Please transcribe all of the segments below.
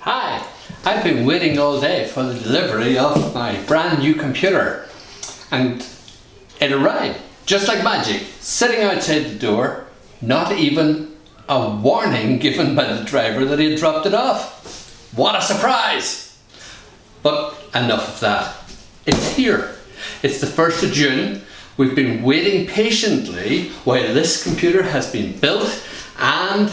Hi, I've been waiting all day for the delivery of my brand new computer, and it arrived just like magic, sitting outside the door, not even a warning given by the driver that he had dropped it off. What a surprise! But enough of that. It's here. It's the 1st of June. We've been waiting patiently while this computer has been built and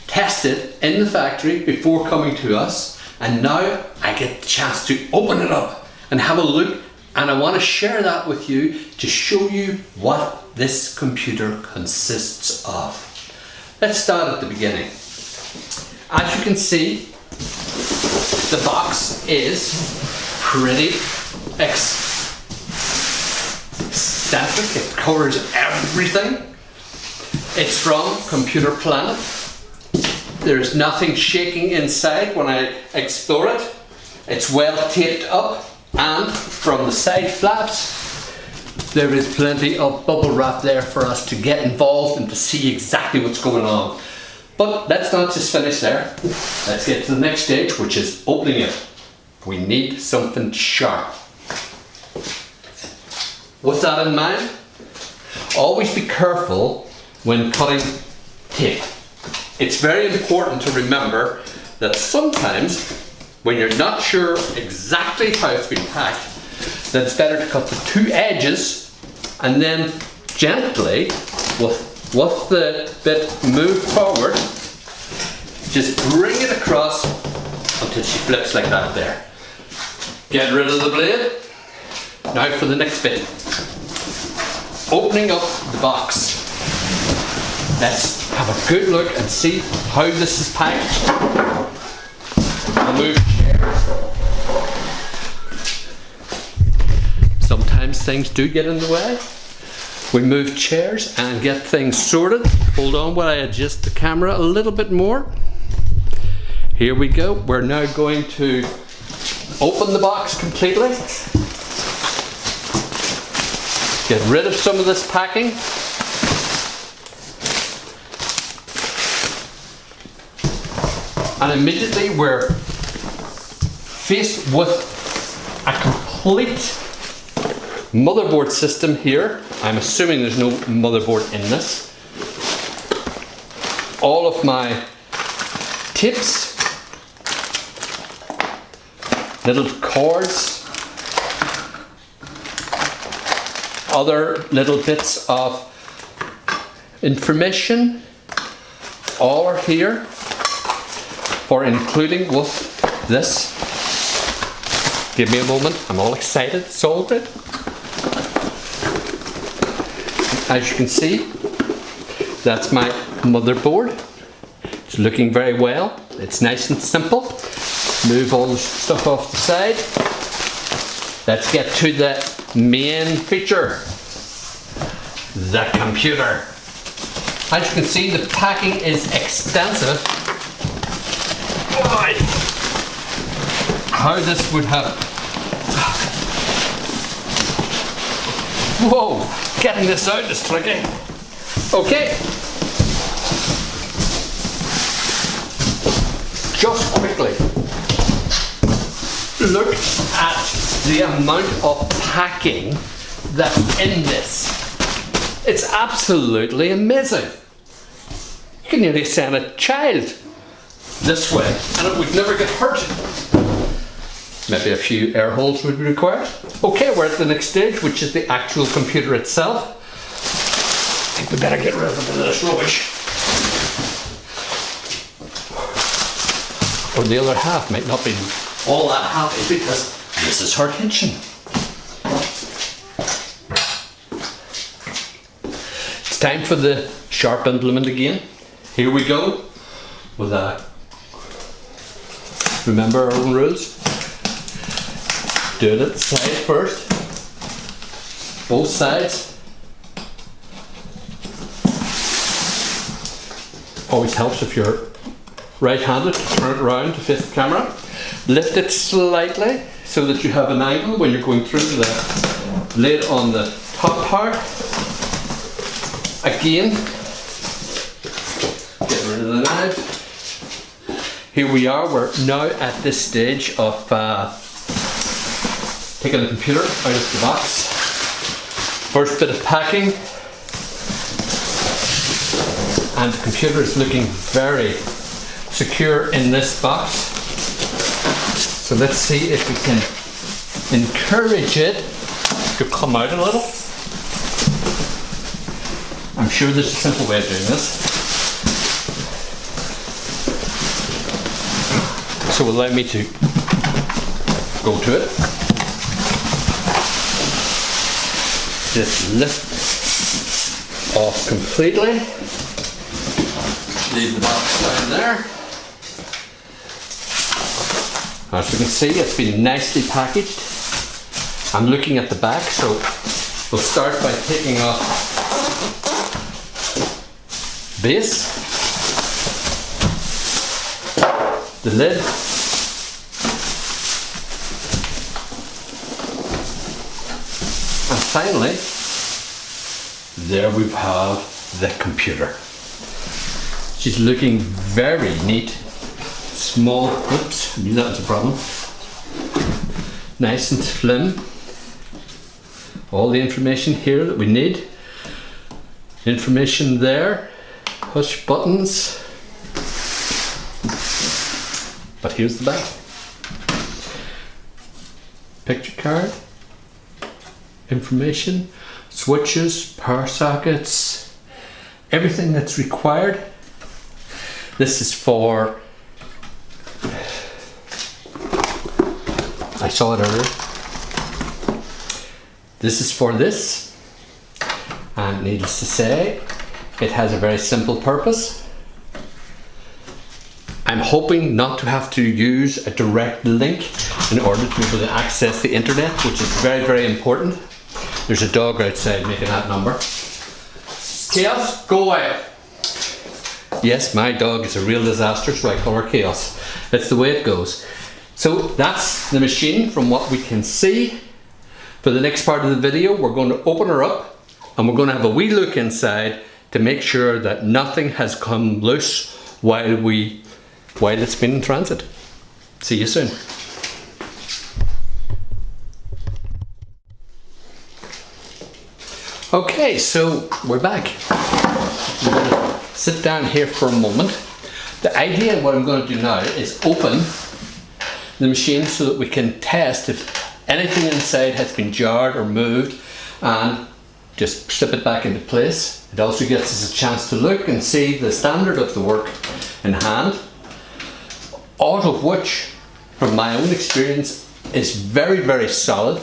tested in the factory before coming to us, and now I get the chance to open it up and have a look, and I want to share that with you to show you what this computer consists of. Let's start at the beginning. As you can see, the box is pretty eccentric. It covers everything. It's from ComputerPlanet. There's nothing shaking inside when I explore it. It's well taped up, and from the side flaps there is plenty of bubble wrap there for us to get involved and to see exactly what's going on. But let's not just finish there. Let's get to the next stage, which is opening it. We need something sharp. With that in mind, always be careful when cutting tape. It's very important to remember that sometimes when you're not sure exactly how it's been packed, that it's better to cut the two edges and then gently, with the bit moved forward, just bring it across until she flips like that there. Get rid of the blade. Now for the next bit. Opening up the box. Let's have a good look and see how this is packaged. I'll move chairs. Sometimes things do get in the way. We move chairs and get things sorted. Hold on while I adjust the camera a little bit more. Here we go. We're now going to open the box completely. Get rid of some of this packing. And immediately we're faced with a complete motherboard system here. I'm assuming there's no motherboard in this. All of my tips, little cords, other little bits of information, all are here for including with this. Give me a moment, I'm all excited, sold it. As you can see, that's my motherboard. It's looking very well. It's nice and simple. Move all the stuff off the side. Let's get to the main feature, the computer. As you can see, the packing is extensive. Boy, how this would have... Whoa, getting this out is tricky. Okay. Just quickly, look at the amount of packing that's in this. It's absolutely amazing. You can nearly send a child this way and it would never get hurt. Maybe a few air holes would be required. Okay, we're at the next stage, which is the actual computer itself. I think we better get rid of this rubbish. Or the other half might not be all that happy because this is her kitchen. It's time for the sharp implement again. Here we go with a, remember our own rules. Do it at the side first. Both sides. Always helps if you're right-handed to turn it around to face the camera. Lift it slightly so that you have an angle when you're going through the lid on the top part. Again, get rid of the knife. Here we are, we're now at this stage of taking the computer out of the box. First bit of packing, and the computer is looking very secure in this box. So let's see if we can encourage it to come out a little. I'm sure there's a simple way of doing this. So allow me to go to it. Just lift off completely. Leave the box down there. As you can see, it's been nicely packaged. I'm looking at the back, so we'll start by taking off base, the lid, and finally, there we have the computer. She's looking very neat. Small, oops, I knew that was a problem. Nice and slim. All the information here that we need. Information there. Push buttons. But here's the back. Picture card. Information. Switches, power sockets. Everything that's required. This is for, I saw it earlier. This is for this, and needless to say, it has a very simple purpose. I'm hoping not to have to use a direct link in order to be able to access the internet, which is very, very important. There's a dog outside making that number. Chaos, go away. Yes, my dog is a real disaster, so I call her Chaos. That's the way it goes. So that's the machine from what we can see. For the next part of the video, we're going to open her up and we're going to have a wee look inside to make sure that nothing has come loose while it's been in transit. See you soon. Okay, so we're back. We're going to sit down here for a moment. The idea, what I'm going to do now is open the machine so that we can test if anything inside has been jarred or moved, and just slip it back into place. It also gives us a chance to look and see the standard of the work in hand, all of which, from my own experience, is very, very solid,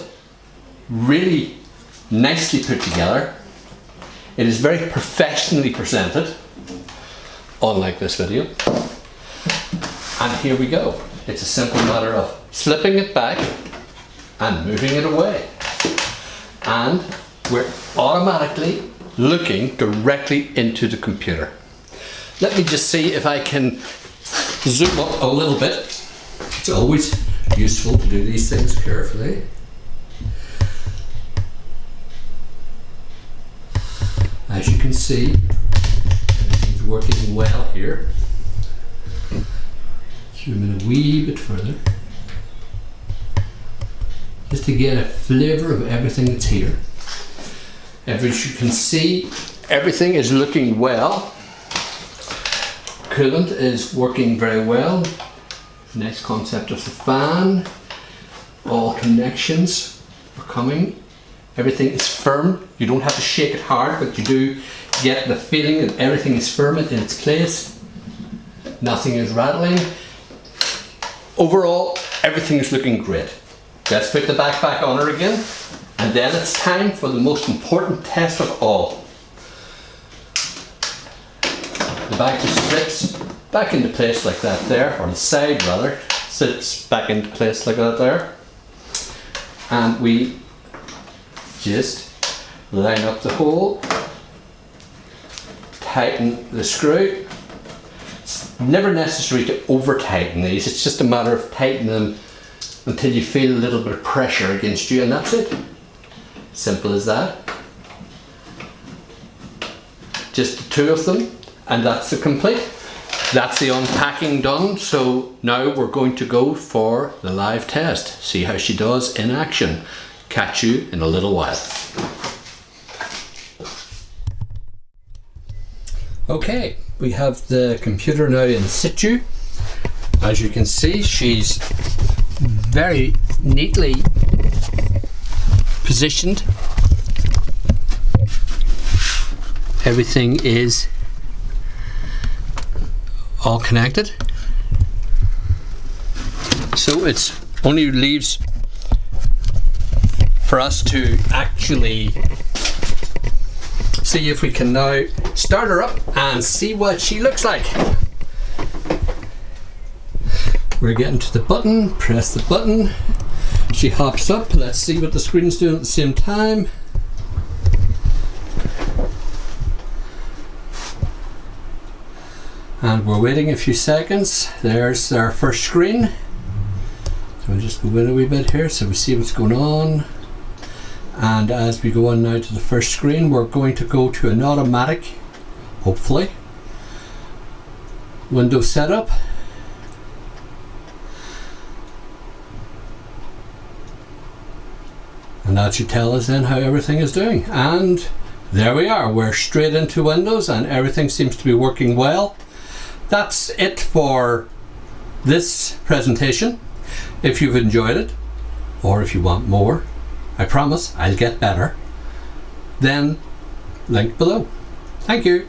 really nicely put together. It is very professionally presented, unlike this video. And here we go. It's a simple matter of slipping it back and moving it away. And we're automatically looking directly into the computer. Let me just see if I can zoom up a little bit. It's always useful to do these things carefully. As you can see, everything's working well here. Zoom in a wee bit further, just to get a flavour of everything that's here. As you can see, everything is looking well. Coolant is working very well. Nice concept of the fan. All connections are coming. Everything is firm. You don't have to shake it hard, but you do get the feeling that everything is firm in its place. Nothing is rattling. Overall, everything is looking great. Let's put the back on her again, and then it's time for the most important test of all. The back just slips back into place like that there, or the side rather, slips back into place like that there. And we just line up the hole, tighten the screw. It's never necessary to over tighten these, it's just a matter of tightening them until you feel a little bit of pressure against you, and that's it. Simple as that. Just the two of them, and that's the complete. That's the unpacking done. So now we're going to go for the live test. See how she does in action. Catch you in a little while. Okay, we have the computer now in situ. As you can see, she's very neatly positioned. Everything is all connected. So it's only leaves for us to actually see if we can now start her up and see what she looks like. We're getting to the button, press the button, she hops up. Let's see what the screen's doing at the same time. And we're waiting a few seconds. There's our first screen. So we'll just go in a wee bit here so we see what's going on. And as we go on now to the first screen, we're going to go to an automatic, hopefully, Windows setup. And that should tell us then how everything is doing. And there we are, we're straight into Windows and everything seems to be working well. That's it for this presentation. If you've enjoyed it, or if you want more, I promise I'll get better, then link below. Thank you.